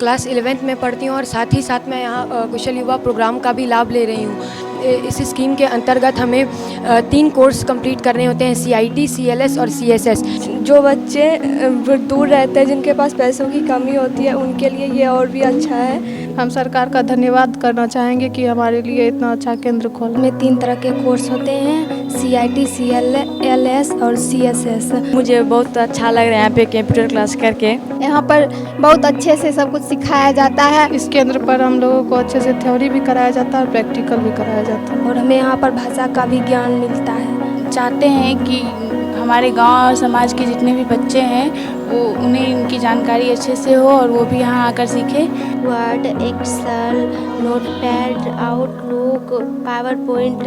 Class 11th में पढ़ती हूँ और साथ ही साथ मैं यहाँ कुशल युवा प्रोग्राम का भी लाभ ले रही हूँ। इस स्कीम के अंतर्गत हमें 3 कोर्स कंप्लीट करने होते हैं, CIT, CLS और CSS। जो बच्चे दूर रहते हैं, जिनके पास पैसों की कमी होती है, उनके लिए ये और भी अच्छा है। हम सरकार का धन्यवाद करना चाहेंगे कि हमारे लिए इतना अच्छा केंद्र खोला। में 3 तरह के कोर्स होते हैं, CIT, CLS और CSS। मुझे बहुत अच्छा लग रहा है यहाँ पे कंप्यूटर क्लास करके। यहाँ पर बहुत अच्छे से सब कुछ सिखाया जाता है। इस केंद्र पर हम लोगों को अच्छे से थ्योरी भी कराया जाता है और प्रैक्टिकल भी कराया जाता है और हमें यहाँ पर भाषा का भी ज्ञान मिलता है। चाहते हैं कि हमारे गांव और समाज के जितने भी बच्चे हैं वो उन्हें इनकी जानकारी अच्छे से हो और वो भी यहाँ आकर सीखें। Word, Excel, Notepad, Outlook, PowerPoint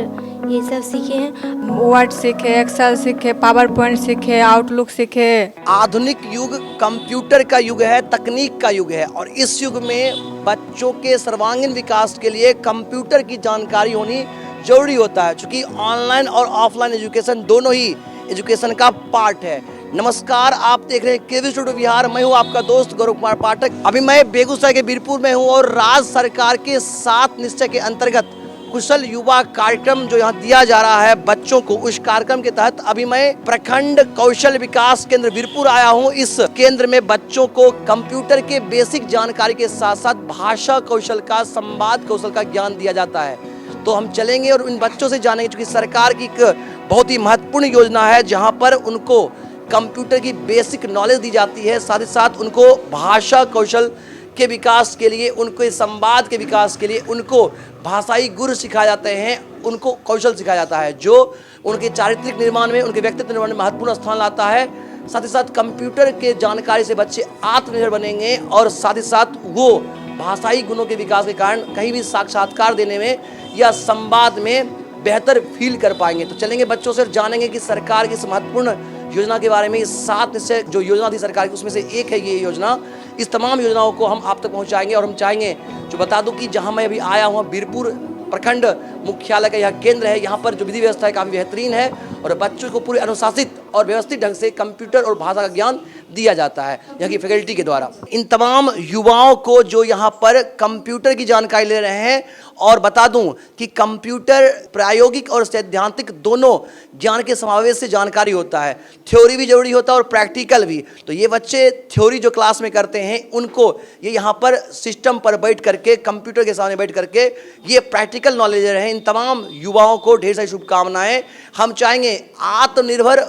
ये सब सीखे हैं। वर्ड सीखे, एक्सेल सीखे, पावर पॉइंट सीखे, आउटलुक सीखे। आधुनिक युग कंप्यूटर का युग है, तकनीक का युग है और इस युग में बच्चों के सर्वांगीण विकास के लिए कंप्यूटर की जानकारी होनी जरूरी होता है, क्योंकि ऑनलाइन और ऑफलाइन एजुकेशन दोनों ही एजुकेशन का पार्ट है। नमस्कार, आप देख रहे हैं केवी स्टूडियो बिहार। मैं हूं आपका दोस्त गौरव कुमार पाठक। अभी मैं बेगूसराय के बीरपुर में हूं और राज्य सरकार के 7 निश्चय के अंतर्गत कुशल युवा कार्यक्रम जो यहाँ दिया जा रहा है बच्चों को, उस कार्यक्रम के तहत अभी मैं प्रखंड कौशल विकास केंद्र बीरपुर आया हूँ। इस केंद्र में बच्चों को कंप्यूटर के बेसिक जानकारी के साथ साथ भाषा कौशल का, संवाद कौशल का ज्ञान दिया जाता है। तो हम चलेंगे और उन बच्चों से जानेंगे, क्योंकि सरकार की एक बहुत ही महत्वपूर्ण योजना है जहाँ पर उनको कंप्यूटर की बेसिक नॉलेज दी जाती है, साथ ही साथ उनको भाषा कौशल के विकास के लिए, उनको संवाद के विकास के लिए उनको भाषाई गुण सिखाए जाते हैं, उनको कौशल सिखाया जाता है जो उनके चारित्रिक निर्माण में, उनके व्यक्तित्व निर्माण में महत्वपूर्ण स्थान लाता है। साथ ही साथ कंप्यूटर के जानकारी से बच्चे आत्मनिर्भर बनेंगे और साथ ही साथ वो भाषाई गुणों के विकास के कारण कहीं भी साक्षात्कार देने में या संवाद में बेहतर फील कर पाएंगे। तो चलेंगे बच्चों से जानेंगे कि सरकार की इस महत्वपूर्ण योजना के बारे में। इस 7 निश्चय जो योजना थी सरकार की, उसमें से एक है ये योजना। इस तमाम योजनाओं को हम आप तक पहुंचाएंगे और हम चाहेंगे, जो बता दूं कि जहां मैं अभी आया हूं बीरपुर प्रखंड मुख्यालय का यह केंद्र है, यहाँ पर जो विधि व्यवस्था है काफ़ी बेहतरीन है और बच्चों को पूरे अनुशासित और व्यवस्थित ढंग से कंप्यूटर और भाषा का ज्ञान दिया जाता है यहाँ की फैकल्टी के द्वारा। इन तमाम युवाओं को जो यहाँ पर कंप्यूटर की जानकारी ले रहे हैं, और बता दूं कि कंप्यूटर प्रायोगिक और सैद्धांतिक दोनों ज्ञान के समावेश से जानकारी होता है। थ्योरी भी जरूरी होता है और प्रैक्टिकल भी। तो ये बच्चे थ्योरी जो क्लास में करते हैं उनको ये यहाँ पर सिस्टम पर बैठ करके, कंप्यूटर के सामने बैठ करके ये प्रैक्टिकल नॉलेज रहे। इन तमाम युवाओं को ढेर सारी शुभकामनाएं। हम चाहेंगे आत्मनिर्भर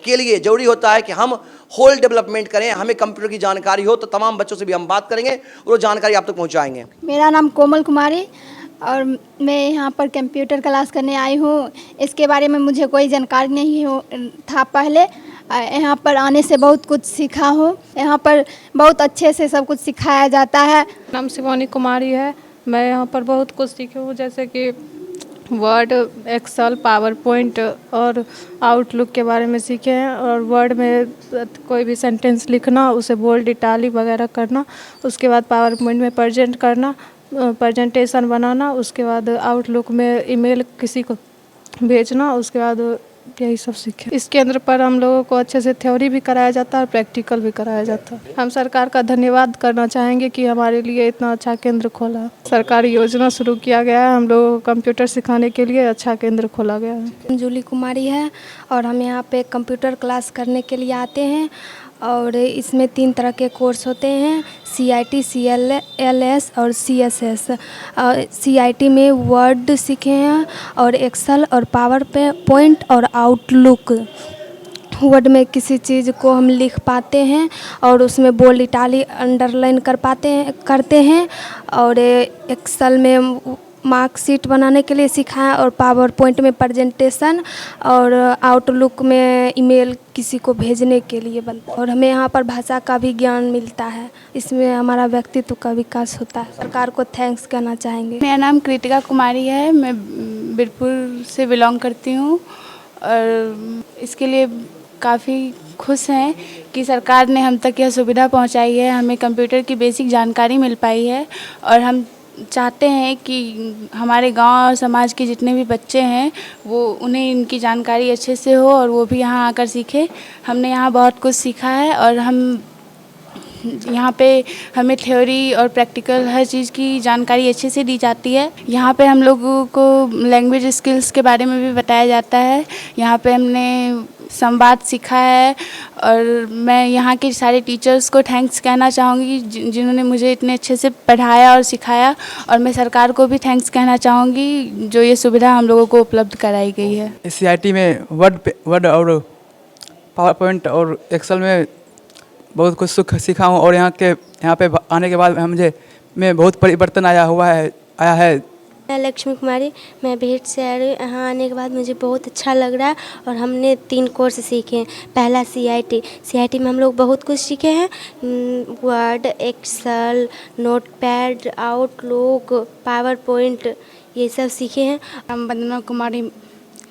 के लिए जरूरी होता है कि हम होल डेवलपमेंट करें, हमें कंप्यूटर की जानकारी हो। तो तमाम बच्चों से भी हम बात करेंगे और वो जानकारी आप तक पहुंचाएंगे। मेरा नाम कोमल कुमारी और मैं यहाँ पर कंप्यूटर क्लास करने आई हूँ। इसके बारे में मुझे कोई जानकारी नहीं था पहले। यहाँ पर आने से बहुत कुछ सीखा हूँ। यहाँ पर बहुत अच्छे से सब कुछ सिखाया जाता है। नाम शिवानी कुमारी है। मैं यहाँ पर बहुत कुछ सीखी हूँ, जैसे कि वर्ड, एक्सेल, पावर पॉइंट और आउटलुक के बारे में सीखे हैं। और वर्ड में कोई भी सेंटेंस लिखना, उसे बोल्ड, इटालिक वगैरह करना, उसके बाद पावर पॉइंट में प्रेजेंट करना, प्रेजेंटेशन बनाना, उसके बाद आउटलुक में ईमेल किसी को भेजना, उसके बाद यही सब सीखे। इस केंद्र पर हम लोगों को अच्छे से थ्योरी भी कराया जाता है और प्रैक्टिकल भी कराया जाता है। हम सरकार का धन्यवाद करना चाहेंगे कि हमारे लिए इतना अच्छा केंद्र खोला। सरकारी योजना शुरू किया गया है, हम लोगों को कंप्यूटर सिखाने के लिए अच्छा केंद्र खोला गया है। जूली कुमारी है और हम यहाँ पे कंप्यूटर क्लास करने के लिए आते हैं और इसमें 3 तरह के कोर्स होते हैं, CIT, CLS और CSS। CIT में वर्ड सीखे हैं और एक्सेल और पावर पॉइंट और आउटलुक। वर्ड में किसी चीज़ को हम लिख पाते हैं और उसमें बोल्ड, इटालिक, अंडरलाइन करते हैं। और एक्सेल में मार्कशीट बनाने के लिए सिखाया और पावर पॉइंट में प्रेजेंटेशन और आउटलुक में ईमेल किसी को भेजने के लिए बनता है। और हमें यहाँ पर भाषा का भी ज्ञान मिलता है, इसमें हमारा व्यक्तित्व का विकास होता है। सरकार को थैंक्स कहना चाहेंगे। मेरा नाम कृतिका कुमारी है, मैं बीरपुर से बिलोंग करती हूँ और इसके लिए काफ़ी खुश हैं कि सरकार ने हम तक यह सुविधा पहुँचाई है, हमें कंप्यूटर की बेसिक जानकारी मिल पाई है। और हम चाहते हैं कि हमारे गांव और समाज के जितने भी बच्चे हैं वो उन्हें इनकी जानकारी अच्छे से हो और वो भी यहाँ आकर सीखें। हमने यहाँ बहुत कुछ सीखा है और हम यहाँ पे हमें थ्योरी और प्रैक्टिकल हर चीज़ की जानकारी अच्छे से दी जाती है। यहाँ पे हम लोगों को लैंग्वेज स्किल्स के बारे में भी बताया जाता है। यहाँ पे हमने संवाद सीखा है और मैं यहाँ के सारे टीचर्स को थैंक्स कहना चाहूँगी जिन्होंने मुझे इतने अच्छे से पढ़ाया और सिखाया, और मैं सरकार को भी थैंक्स कहना चाहूँगी जो ये सुविधा हम लोगों को उपलब्ध कराई गई है। इस CIT में वर्ड और पावर पॉइंट और एक्सेल में बहुत कुछ सीखा हूँ, और यहाँ पे आने के बाद मैं बहुत परिवर्तन आया है। मैं लक्ष्मी कुमारी, मैं भेट से आ रही हूँ। यहाँ आने के बाद मुझे बहुत अच्छा लग रहा है और हमने 3 कोर्स सीखे हैं। पहला CIT में हम लोग बहुत कुछ सीखे हैं, Word, Excel, Notepad, Outlook, PowerPoint, ये सब सीखे हैं। हम वंदना कुमारी,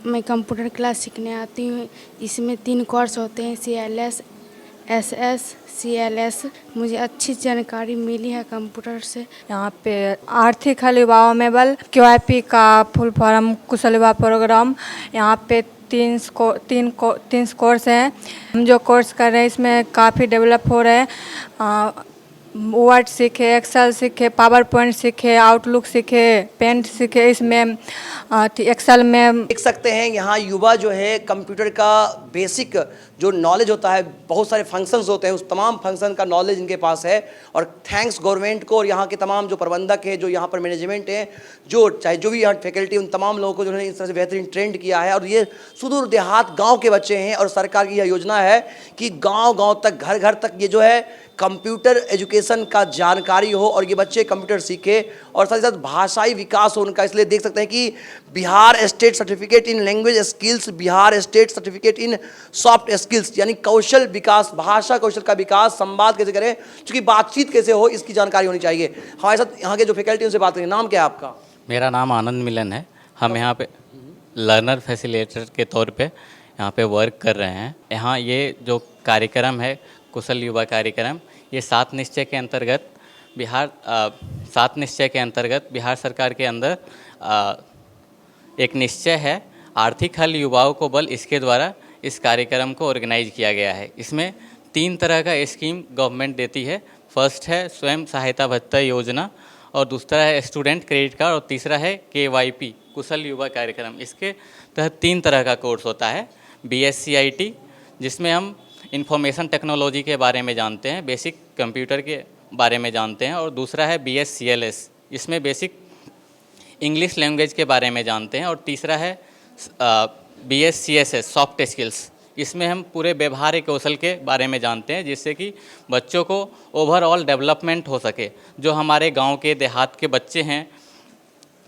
मैं कंप्यूटर क्लास सीखने आती हूँ। इसमें 3 कोर्स होते हैं, CLS, SS, CLS। मुझे अच्छी जानकारी मिली है कंप्यूटर से। यहाँ पे आर्थिक हल युवाओं में बल QIP का फुल फॉर्म कुशल युवा प्रोग्राम। यहाँ पे 3 कोर्स हैं। हम जो कोर्स कर रहे हैं इसमें काफ़ी डेवलप हो रहे हैं। वर्ड सीखे, एक्सेल सीखे, पावर पॉइंट सीखे, आउटलुक सीखे, पेंट सीखे। इसमें एक्सेल में देख सकते हैं यहाँ युवा जो है कंप्यूटर का बेसिक जो नॉलेज होता है, बहुत सारे फंक्शंस होते हैं, उस तमाम फंक्शन का नॉलेज इनके पास है। और थैंक्स गवर्नमेंट को और यहाँ के तमाम जो प्रबंधक है, जो यहाँ पर मैनेजमेंट है, जो भी यहाँ फैकल्टी, उन तमाम लोगों को जिन्होंने इस तरह से बेहतरीन ट्रेंड किया है। और ये सुदूर देहात गाँव के बच्चे हैं और सरकार की यह योजना है कि गाँव तक, घर घर तक ये जो है कंप्यूटर एजुकेशन का जानकारी हो और ये बच्चे कंप्यूटर सीखे और साथ ही साथ भाषाई विकास हो उनका। इसलिए देख सकते हैं कि Bihar state certificate in language skills, Bihar state certificate in soft skills, यानी कौशल विकास, भाषा कौशल का विकास, संवाद कैसे करें, क्योंकि बातचीत कैसे हो, इसकी जानकारी होनी चाहिए। हमारे साथ यहाँ के जो फैकल्टी उनसे बात करें। नाम क्या है आपका? मेरा नाम आनंद मिलन है। हम यहाँ पे लर्नर फैसिलिटेटर के तौर पे यहाँ पे वर्क कर रहे हैं। यहाँ ये जो कार्यक्रम है कुशल युवा कार्यक्रम, ये 7 निश्चय के अंतर्गत बिहार सरकार के अंदर एक निश्चय है आर्थिक हल युवाओं को बल, इसके द्वारा इस कार्यक्रम को ऑर्गेनाइज किया गया है। इसमें 3 तरह का स्कीम गवर्नमेंट देती है। फर्स्ट है स्वयं सहायता भत्ता योजना, और दूसरा है स्टूडेंट क्रेडिट कार्ड, और तीसरा है KYP कुशल युवा कार्यक्रम। इसके तहत 3 तरह का कोर्स होता है। BSc जिसमें हम इंफॉर्मेशन टेक्नोलॉजी के बारे में जानते हैं, बेसिक कंप्यूटर के बारे में जानते हैं, और दूसरा है BScLS, इसमें बेसिक इंग्लिश लैंग्वेज के बारे में जानते हैं, और तीसरा है BScSS सॉफ्ट स्किल्स, इसमें हम पूरे व्यवहारिक कौशल के बारे में जानते हैं, जिससे कि बच्चों को ओवरऑल डेवलपमेंट हो सके। जो हमारे गांव के देहात के बच्चे हैं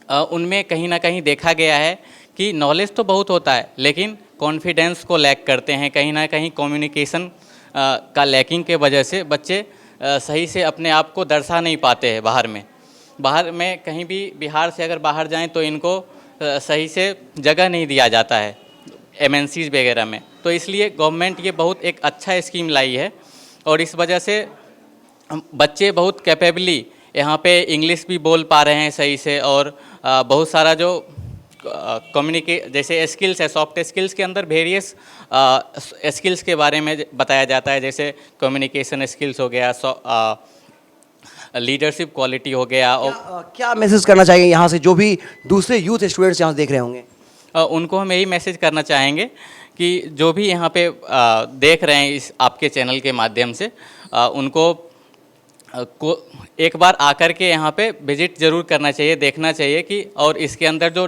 उनमें कहीं ना कहीं देखा गया है कि नॉलेज तो बहुत होता है लेकिन कॉन्फिडेंस को लैक करते हैं। कहीं ना कहीं कम्युनिकेशन का लैकिंग के वजह से बच्चे सही से अपने आप को दर्शा नहीं पाते हैं। बाहर में कहीं भी बिहार से अगर बाहर जाएं तो इनको सही से जगह नहीं दिया जाता है MNCs वगैरह में। तो इसलिए गवर्नमेंट ये बहुत एक अच्छा स्कीम लाई है, और इस वजह से बच्चे बहुत कैपेबली यहाँ पे इंग्लिश भी बोल पा रहे हैं सही से, और बहुत सारा जो जैसे स्किल्स है, सॉफ्ट स्किल्स के अंदर वेरियस स्किल्स के बारे में बताया जाता है, जैसे कम्युनिकेशन स्किल्स हो गया, लीडरशिप क्वालिटी हो गया। और क्या मैसेज करना चाहिए यहाँ से जो भी दूसरे यूथ स्टूडेंट्स यहाँ से देख रहे होंगे? उनको हम यही मैसेज करना चाहेंगे कि जो भी यहाँ पे देख रहे हैं इस आपके चैनल के माध्यम से, उनको एक बार आकर के यहाँ पे विजिट ज़रूर करना चाहिए, देखना चाहिए कि, और इसके अंदर जो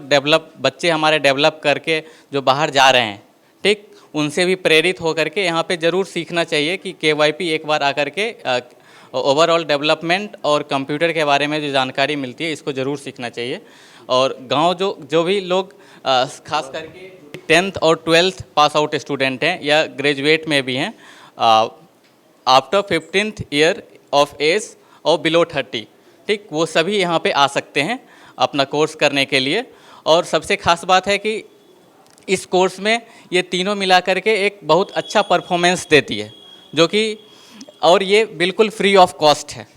बच्चे हमारे डेवलप करके जो बाहर जा रहे हैं, ठीक, उनसे भी प्रेरित होकर के यहाँ पे ज़रूर सीखना चाहिए कि KYP एक बार आकर के ओवरऑल डेवलपमेंट और कंप्यूटर के बारे में जो जानकारी मिलती है इसको ज़रूर सीखना चाहिए। और गांव जो भी लोग खास करके 10th और 12th पास आउट स्टूडेंट हैं या ग्रेजुएट में भी हैं, after 15th year of age और बिलो 30, ठीक, वो सभी यहाँ पे आ सकते हैं अपना कोर्स करने के लिए। और सबसे खास बात है कि इस कोर्स में ये तीनों मिला करके एक बहुत अच्छा परफॉर्मेंस देती है, जो कि, और ये बिल्कुल फ्री ऑफ कॉस्ट है।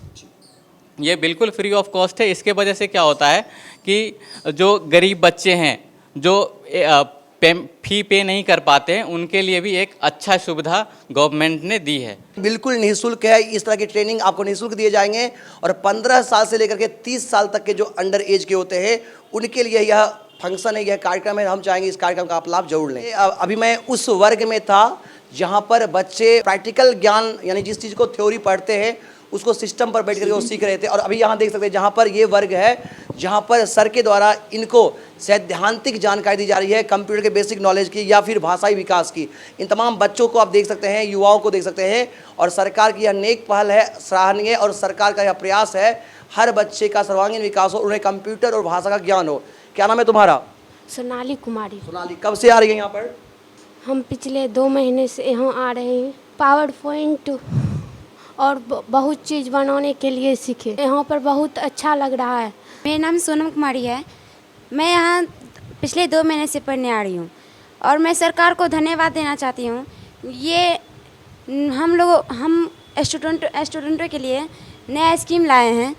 ये बिल्कुल फ्री ऑफ कॉस्ट है। इसके वजह से क्या होता है कि जो गरीब बच्चे हैं, जो फी पे नहीं कर पाते हैं, उनके लिए भी एक अच्छा सुविधा गवर्नमेंट ने दी है। बिल्कुल निःशुल्क है, इस तरह की ट्रेनिंग आपको निःशुल्क दिए जाएंगे और 15 साल से लेकर के 30 साल तक के जो अंडर एज के होते हैं उनके लिए यह फंक्शन है, यह कार्यक्रम है। हम चाहेंगे इस कार्यक्रम का आप लाभ जरूर लें। अभी मैं उस वर्ग में था जहाँ पर बच्चे प्रैक्टिकल ज्ञान यानी जिस चीज़ को थ्योरी पढ़ते हैं उसको सिस्टम पर बैठ करके वो सीख रहे थे। और अभी यहाँ देख सकते हैं जहाँ पर ये वर्ग है जहाँ पर सर के द्वारा इनको सैद्धांतिक जानकारी दी जा रही है कंप्यूटर के बेसिक नॉलेज की या फिर भाषाई विकास की। इन तमाम बच्चों को आप देख सकते हैं, युवाओं को देख सकते हैं और सरकार की यह नेक पहल है, सराहनीय। और सरकार का यह प्रयास है हर बच्चे का सर्वांगीण विकास हो, उन्हें कंप्यूटर और भाषा का ज्ञान हो। क्या नाम है तुम्हारा? सोनाली कुमारी। सोनाली, कब से आ रही है यहाँ पर? हम पिछले 2 महीने से यहाँ आ रहे हैं। पावर पॉइंट और बहुत चीज़ बनाने के लिए सीखे। यहाँ पर बहुत अच्छा लग रहा है। मेरा नाम सोनम कुमारी है। मैं यहाँ पिछले 2 महीने से पढ़ने आ रही हूँ और मैं सरकार को धन्यवाद देना चाहती हूँ। ये हम स्टूडेंटों के लिए नया स्कीम लाए हैं।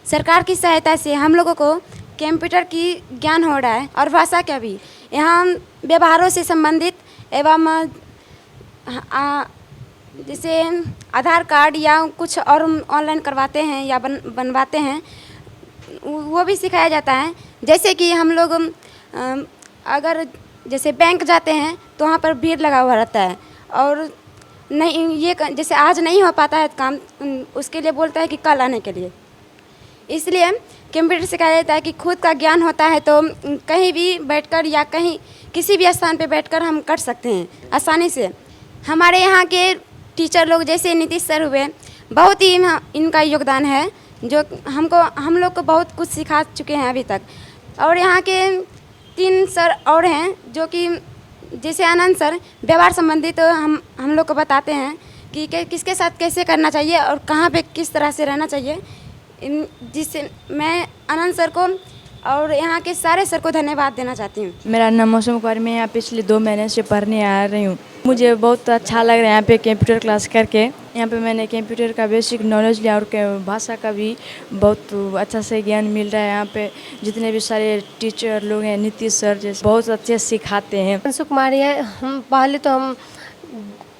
सरकार की सहायता से हम लोगों को कंप्यूटर की ज्ञान हो रहा है और भाषा का भी। यहाँ व्यवहारों से संबंधित एवं जैसे आधार कार्ड या कुछ और ऑनलाइन करवाते हैं या बनवाते हैं वो भी सिखाया जाता है। जैसे कि हम लोग अगर जैसे बैंक जाते हैं तो वहाँ पर भीड़ लगा हुआ रहता है और नहीं ये जैसे आज नहीं हो पाता है काम, उसके लिए बोलता है कि कल आने के लिए। इसलिए कंप्यूटर सिखाया जाता है कि खुद का ज्ञान होता है तो कहीं भी बैठकर या कहीं किसी भी स्थान पे बैठकर हम कर सकते हैं आसानी से। हमारे यहाँ के टीचर लोग जैसे नीतीश सर हुए, बहुत ही इनका योगदान है जो हम लोग को बहुत कुछ सिखा चुके हैं अभी तक। और यहाँ के 3 सर और हैं जो कि जैसे आनंद सर व्यवहार संबंधी तो हम लोग को बताते हैं कि किसके साथ कैसे करना चाहिए और कहाँ पे किस तरह से रहना चाहिए। जिससे मैं आनंद सर को और यहाँ के सारे सर को धन्यवाद देना चाहती हूँ। मेरा नाम मौसम कुमारी, मैं यहाँ पिछले 2 महीने से पढ़ने आ रही हूँ। मुझे बहुत अच्छा लग रहा है यहाँ पे कंप्यूटर क्लास करके। यहाँ पे मैंने कंप्यूटर का बेसिक नॉलेज लिया और भाषा का भी बहुत अच्छा से ज्ञान मिल रहा है। यहाँ पे जितने भी सारे टीचर लोग हैं, नीतीश सर जैसे बहुत अच्छे सिखाते हैं। अंशु कुमारी है। हम पहले तो हम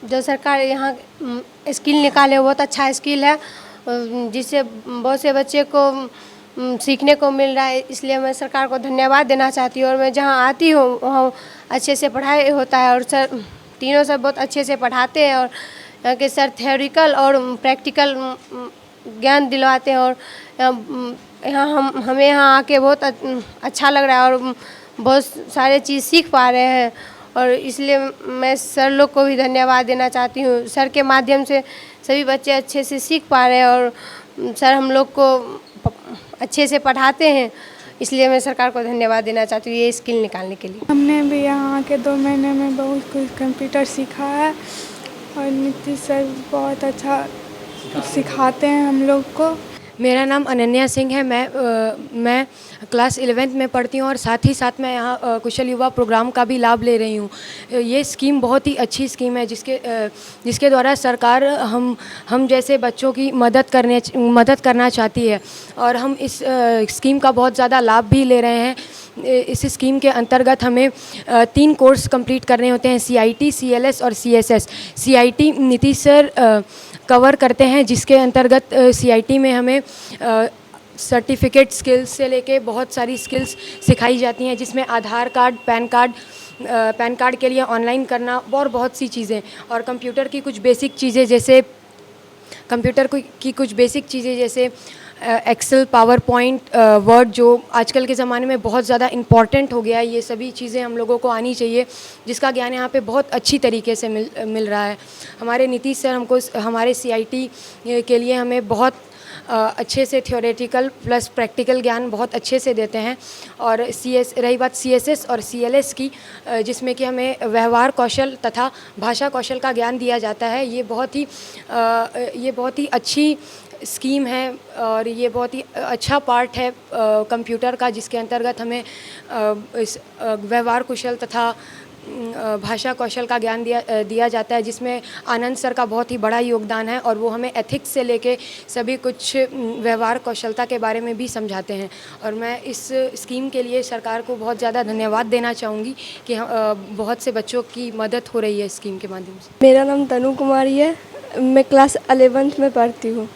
जो सरकार यहाँ स्किल निकाले बहुत अच्छा स्किल है जिससे बहुत से बच्चे को सीखने को मिल रहा है। इसलिए मैं सरकार को धन्यवाद देना चाहती हूँ। और मैं जहाँ आती हूँ वहाँ अच्छे से पढ़ाई होता है और सर तीनों सर बहुत अच्छे से पढ़ाते हैं और यहाँ के सर थ्योरिकल और प्रैक्टिकल ज्ञान दिलवाते हैं। और यहाँ हमें यहाँ आके बहुत अच्छा लग रहा है और बहुत सारे चीज़ सीख पा रहे हैं। और इसलिए मैं सर लोग को भी धन्यवाद देना चाहती हूँ। सर के माध्यम से सभी बच्चे अच्छे से सीख पा रहे हैं और सर हम लोग को अच्छे से पढ़ाते हैं। इसलिए मैं सरकार को धन्यवाद देना चाहती हूँ ये स्किल निकालने के लिए। हमने भी यहाँ के 2 महीने में बहुत कुछ कंप्यूटर सीखा है और नीतीश सर बहुत अच्छा सिखाते हैं हम लोग को। मेरा नाम अनन्या सिंह है। मैं क्लास 11th में पढ़ती हूँ और साथ ही साथ मैं यहाँ कुशल युवा प्रोग्राम का भी लाभ ले रही हूँ। ये स्कीम बहुत ही अच्छी स्कीम है जिसके द्वारा सरकार हम जैसे बच्चों की मदद करना चाहती है और हम इस स्कीम का बहुत ज़्यादा लाभ भी ले रहे हैं। इस स्कीम के अंतर्गत हमें 3 कोर्स कंप्लीट करने होते हैं, CIT, CLS और CSS। CIT Nitish sir cover करते हैं जिसके अंतर्गत CIT में हमें सर्टिफिकेट स्किल्स से लेके बहुत सारी स्किल्स सिखाई जाती हैं जिसमें आधार कार्ड, पैन कार्ड के लिए ऑनलाइन करना और बहुत सी चीज़ें और कंप्यूटर की कुछ बेसिक चीज़ें जैसे एक्सेल, पावर पॉइंट, वर्ड जो आजकल के ज़माने में बहुत ज़्यादा इम्पॉर्टेंट हो गया है। ये सभी चीज़ें हम लोगों को आनी चाहिए जिसका ज्ञान यहाँ पे बहुत अच्छी तरीके से मिल रहा है। हमारे नीतीश सर हमको हमारे CIT के लिए हमें बहुत अच्छे से थ्योरेटिकल प्लस प्रैक्टिकल ज्ञान बहुत अच्छे से देते हैं। और रही बात CSS और CLS की जिसमें कि हमें व्यवहार कौशल तथा भाषा कौशल का ज्ञान दिया जाता है। ये बहुत ही अच्छी स्कीम है और ये बहुत ही अच्छा पार्ट है कंप्यूटर का जिसके अंतर्गत हमें इस व्यवहार कुशल तथा भाषा कौशल का ज्ञान दिया जाता है, जिसमें आनंद सर का बहुत ही बड़ा योगदान है और वो हमें एथिक्स से लेके सभी कुछ व्यवहार कौशलता के बारे में भी समझाते हैं। और मैं इस स्कीम के लिए सरकार को बहुत ज़्यादा धन्यवाद देना चाहूँगी कि बहुत से बच्चों की मदद हो रही है स्कीम के माध्यम से। मेरा नाम तनु कुमारी है, मैं क्लास 11th में पढ़ती हूँ।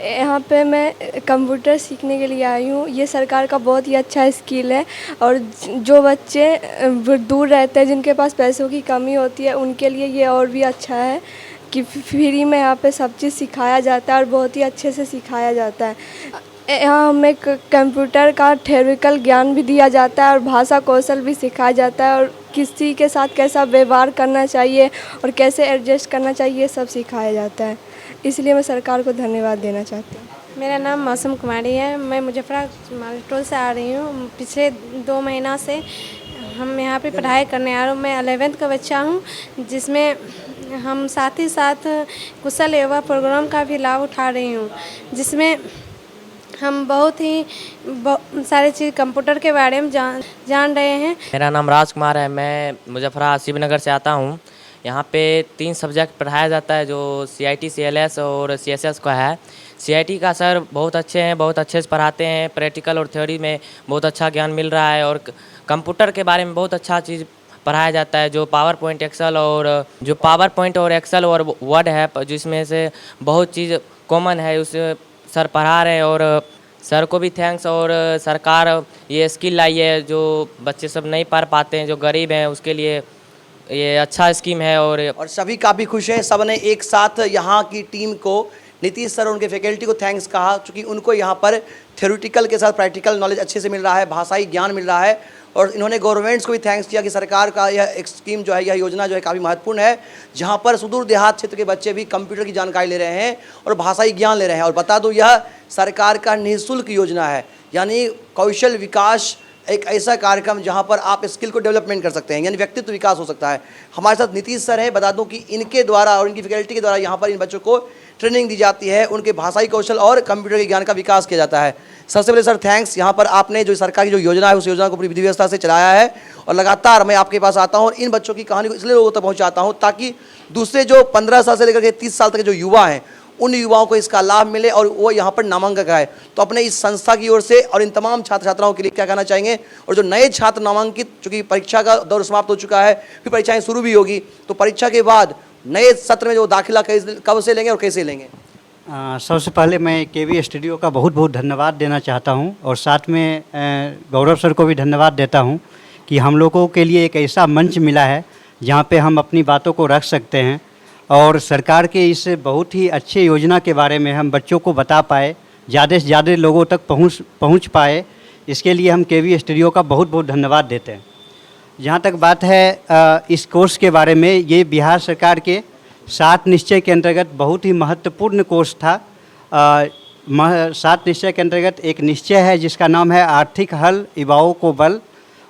यहाँ पे मैं कंप्यूटर सीखने के लिए आई हूँ। ये सरकार का बहुत ही अच्छा स्किल है और जो बच्चे दूर रहते हैं, जिनके पास पैसों की कमी होती है, उनके लिए ये और भी अच्छा है कि फ्री में यहाँ पे सब चीज़ सिखाया जाता है और बहुत ही अच्छे से सिखाया जाता है। यहाँ हमें कंप्यूटर का थ्योरिकल ज्ञान भी दिया जाता है और भाषा कौशल भी सिखाया जाता है और किसी के साथ कैसा व्यवहार करना चाहिए और कैसे एडजस्ट करना चाहिए, ये सब सिखाया जाता है। इसलिए मैं सरकार को धन्यवाद देना चाहती हूँ। मेरा नाम मौसम कुमारी है, मैं मुजफ्फरपुर मालटोल से आ रही हूँ। पिछले 2 महीना से हम यहाँ पे पढ़ाई करने आ रहे हूँ। मैं 11th का बच्चा हूँ, जिसमें हम साथ ही साथ कुशल युवा प्रोग्राम का भी लाभ उठा रही हूँ, जिसमें हम बहुत ही सारी चीज़ कंप्यूटर के बारे में जान रहे हैं। मेरा नाम राजकुमार है, मैं मुजफ्फरपुर शिवनगर से आता हूँ। यहाँ पे 3 सब्जेक्ट पढ़ाया जाता है, जो CIT CLS और CSS का है। CIT का सर बहुत अच्छे हैं, बहुत अच्छे से पढ़ाते हैं। प्रैक्टिकल और थ्योरी में बहुत अच्छा ज्ञान मिल रहा है और कंप्यूटर के बारे में बहुत अच्छा चीज़ पढ़ाया जाता है, जो पावर पॉइंट और एक्सेल और वर्ड है, जिसमें से बहुत चीज़ कॉमन है, उसे सर पढ़ा रहे हैं। और सर को भी थैंक्स। और सरकार ये स्किल लाई है, जो बच्चे सब नहीं पढ़ पाते हैं, जो गरीब हैं, उसके लिए ये अच्छा स्कीम है। और सभी काफ़ी खुश हैं। सब ने एक साथ यहाँ की टीम को, नीतीश सर और उनके फैकल्टी को थैंक्स कहा, क्योंकि उनको यहाँ पर थ्योरेटिकल के साथ प्रैक्टिकल नॉलेज अच्छे से मिल रहा है, भाषाई ज्ञान मिल रहा है। और इन्होंने गवर्नमेंट्स को भी थैंक्स किया कि सरकार का यह एक स्कीम जो है, यह योजना जो है काफ़ी महत्वपूर्ण है, जहाँ पर सुदूर देहात क्षेत्र के बच्चे भी कंप्यूटर की जानकारी ले रहे हैं और भाषाई ज्ञान ले रहे हैं। और बता दूँ, यह सरकार का निःशुल्क योजना है, यानी कौशल विकास एक ऐसा कार्यक्रम जहां पर आप स्किल को डेवलपमेंट कर सकते हैं, यानी व्यक्तित्व विकास हो सकता है। हमारे साथ नीतीश सर हैं। बता दूं कि इनके द्वारा और इनकी फैकल्टी के द्वारा यहाँ पर इन बच्चों को ट्रेनिंग दी जाती है, उनके भाषाई कौशल और कंप्यूटर के ज्ञान का विकास किया जाता है। सबसे पहले सर थैंक्स, यहाँ पर आपने जो सरकार की जो योजना है, उस योजना को पूरी विधि व्यवस्था से चलाया है। और लगातार मैं आपके पास आता हूँ और इन बच्चों की कहानी को इसलिए लोगों तक पहुँचाता हूँ ताकि दूसरे जो 15 साल से लेकर के 30 साल तक के जो युवा हैं, उन युवाओं को इसका लाभ मिले और वो यहाँ पर नामांकन है। तो अपने इस संस्था की ओर से और इन तमाम छात्र छात्राओं के लिए क्या कहना चाहेंगे? और जो नए छात्र नामांकित, चूँकि परीक्षा का दौर समाप्त हो चुका है, फिर परीक्षाएं शुरू भी होगी, तो परीक्षा के बाद नए सत्र में जो दाखिला कब से लेंगे और कैसे लेंगे? सबसे पहले मैं केवी स्टूडियो का बहुत बहुत धन्यवाद देना चाहता हूं और साथ में गौरव सर को भी धन्यवाद देता हूं कि हम लोगों के लिए एक ऐसा मंच मिला है जहां पे हम अपनी बातों को रख सकते हैं और सरकार के इस बहुत ही अच्छे योजना के बारे में हम बच्चों को बता पाए, ज़्यादा से ज़्यादा लोगों तक पहुंच पाए। इसके लिए हम केवी स्टूडियो का बहुत बहुत धन्यवाद देते हैं। जहाँ तक बात है इस कोर्स के बारे में, ये बिहार सरकार के 7 निश्चय के अंतर्गत बहुत ही महत्वपूर्ण कोर्स था। 7 निश्चय के अंतर्गत एक निश्चय है जिसका नाम है आर्थिक हल युवाओं को बल।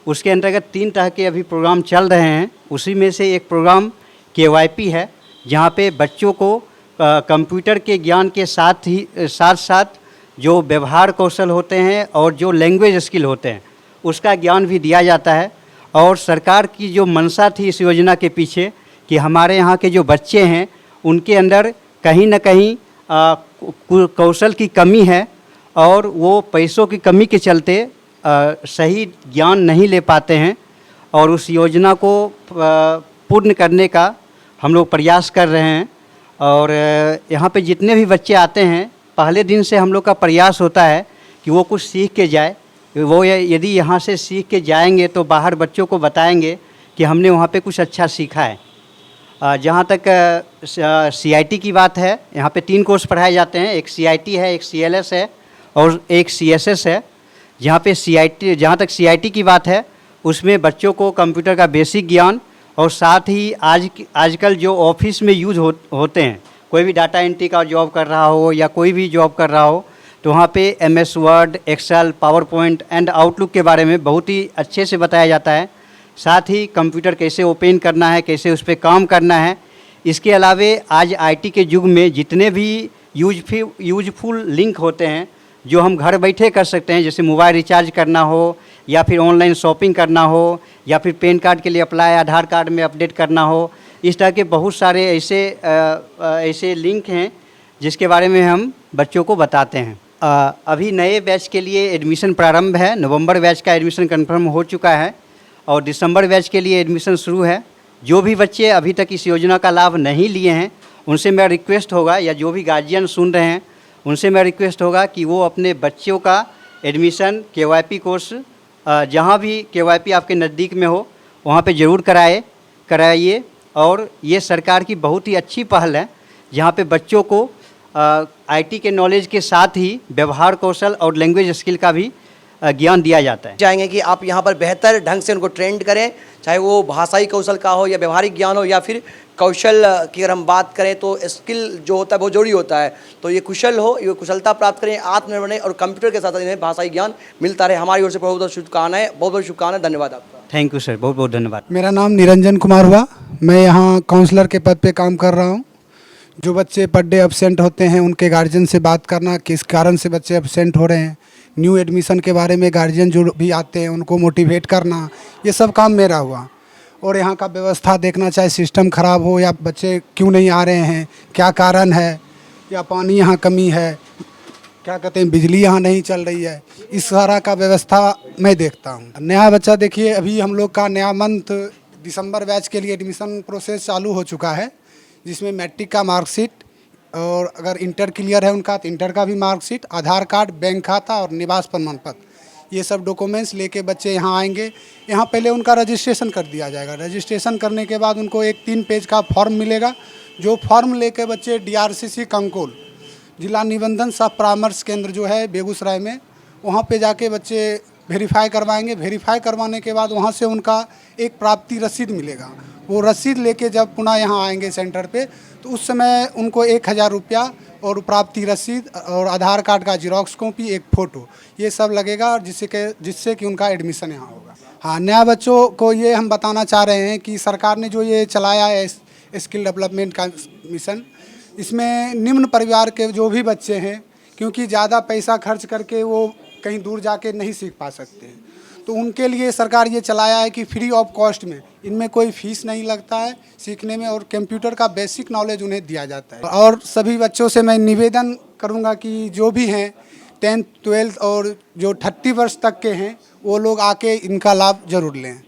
उसके अंतर्गत 3 तरह के अभी प्रोग्राम चल रहे हैं। उसी में से एक प्रोग्राम KYP है, जहाँ पे बच्चों को कंप्यूटर के ज्ञान के साथ साथ जो व्यवहार कौशल होते हैं और जो लैंग्वेज स्किल होते हैं उसका ज्ञान भी दिया जाता है। और सरकार की जो मंशा थी इस योजना के पीछे कि हमारे यहाँ के जो बच्चे हैं उनके अंदर कहीं ना कहीं कौशल की कमी है और वो पैसों की कमी के चलते सही ज्ञान नहीं ले पाते हैं, और उस योजना को पूर्ण करने का हम लोग प्रयास कर रहे हैं। और यहाँ पे जितने भी बच्चे आते हैं, पहले दिन से हम लोग का प्रयास होता है कि वो कुछ सीख के जाए। वो यदि यहाँ से सीख के जाएंगे तो बाहर बच्चों को बताएंगे कि हमने वहाँ पे कुछ अच्छा सीखा है। जहाँ तक CIT की बात है, यहाँ पे 3 कोर्स पढ़ाए जाते हैं। एक CIT है, एक CLS है और एक CSS है। जहाँ तक CIT की बात है, उसमें बच्चों को कंप्यूटर का बेसिक ज्ञान और साथ ही आजकल जो ऑफिस में यूज होते हैं, कोई भी डाटा एंट्री का जॉब कर रहा हो या कोई भी जॉब कर रहा हो, तो वहाँ पे MS Word, Excel, PowerPoint and Outlook के बारे में बहुत ही अच्छे से बताया जाता है। साथ ही कंप्यूटर कैसे ओपन करना है, कैसे उस पर काम करना है। इसके अलावे आज IT के युग में जितने भी यूजफुल लिंक होते हैं जो हम घर बैठे कर सकते हैं, जैसे मोबाइल रिचार्ज करना हो या फिर ऑनलाइन शॉपिंग करना हो या फिर पैन कार्ड के लिए अप्लाई, आधार कार्ड में अपडेट करना हो, इस तरह के बहुत सारे ऐसे लिंक हैं जिसके बारे में हम बच्चों को बताते हैं। अभी नए बैच के लिए एडमिशन प्रारंभ है। नवंबर बैच का एडमिशन कंफर्म हो चुका है और दिसंबर बैच के लिए एडमिशन शुरू है। जो भी बच्चे अभी तक इस योजना का लाभ नहीं लिए हैं उनसे मेरा रिक्वेस्ट होगा, या जो भी गार्जियन सुन रहे हैं उनसे मेरा रिक्वेस्ट होगा कि वो अपने बच्चों का एडमिशन KYP कोर्स जहाँ भी KYP आपके नज़दीक में हो वहाँ पे ज़रूर कराइए। और ये सरकार की बहुत ही अच्छी पहल है जहाँ पे बच्चों को IT के नॉलेज के साथ ही व्यवहार कौशल और लैंग्वेज स्किल का भी ज्ञान दिया जाता है। चाहेंगे कि आप यहाँ पर बेहतर ढंग से उनको ट्रेंड करें, चाहे वो भाषाई कौशल का हो या व्यवहारिक ज्ञान हो या फिर कौशल की अगर हम बात करें तो स्किल जो होता है बहुत जरूरी होता है। तो ये कुशल हो, ये कुशलता प्राप्त करें, आत्मनिर्भर बने और कंप्यूटर के साथ इन्हें भाषाई ज्ञान मिलता रहे। हमारी ओर से बहुत बहुत शुभकामनाएं, बहुत बहुत शुभकामनाएं। धन्यवाद आपका। थैंक यू सर, बहुत बहुत धन्यवाद। मेरा नाम निरंजन कुमार हुआ। मैं यहाँ काउंसलर के पद पे काम कर रहा हूँ। जो बच्चे पर डे एब्सेंट होते हैं उनके गार्जियन से बात करना, किस कारण से बच्चे एब्सेंट हो रहे हैं, न्यू एडमिशन के बारे में गार्जियन जो भी आते हैं उनको मोटिवेट करना, ये सब काम मेरा हुआ। और यहाँ का व्यवस्था देखना, चाहे सिस्टम ख़राब हो या बच्चे क्यों नहीं आ रहे हैं, क्या कारण है, या पानी यहाँ कमी है, क्या कहते हैं बिजली यहाँ नहीं चल रही है, इस तरह का व्यवस्था मैं देखता हूँ। नया बच्चा देखिए, अभी हम लोग का नया मंथ दिसंबर बैच के लिए एडमिशन प्रोसेस चालू हो चुका है, जिसमें मैट्रिक का मार्कशीट और अगर इंटर क्लियर है उनका तो इंटर का भी मार्कशीट, आधार कार्ड, बैंक खाता और निवास प्रमाण पत्र, ये सब डॉक्यूमेंट्स लेके बच्चे यहाँ आएंगे। यहाँ पहले उनका रजिस्ट्रेशन कर दिया जाएगा। रजिस्ट्रेशन करने के बाद उनको एक 3 पेज का फॉर्म मिलेगा। जो फॉर्म लेके बच्चे DRCC कंकोल, जिला निबंधन सह परामर्श केंद्र जो है बेगूसराय में, वहाँ पे जाके बच्चे वेरीफाई करवाएंगे। वेरीफाई करवाने के बाद वहाँ से उनका एक प्राप्ति रसीद मिलेगा। वो रसीद लेके जब पुनः यहाँ आएंगे सेंटर पे तो उस समय उनको 1000 रुपया और प्राप्ति रसीद और आधार कार्ड का जीरोक्स कॉपी, एक फ़ोटो, ये सब लगेगा, और जिससे कि उनका एडमिशन यहाँ होगा। हाँ, नया बच्चों को ये हम बताना चाह रहे हैं कि सरकार ने जो ये चलाया है स्किल डेवलपमेंट का मिशन, इसमें निम्न परिवार के जो भी बच्चे हैं, क्योंकि ज़्यादा पैसा खर्च करके वो कहीं दूर जाके नहीं सीख पा सकते हैं, तो उनके लिए सरकार ये चलाया है कि फ्री ऑफ कॉस्ट में, इनमें कोई फीस नहीं लगता है सीखने में, और कंप्यूटर का बेसिक नॉलेज उन्हें दिया जाता है। और सभी बच्चों से मैं निवेदन करूंगा कि जो भी हैं 10th 12th और जो 30 वर्ष तक के हैं वो लोग आके इनका लाभ ज़रूर लें।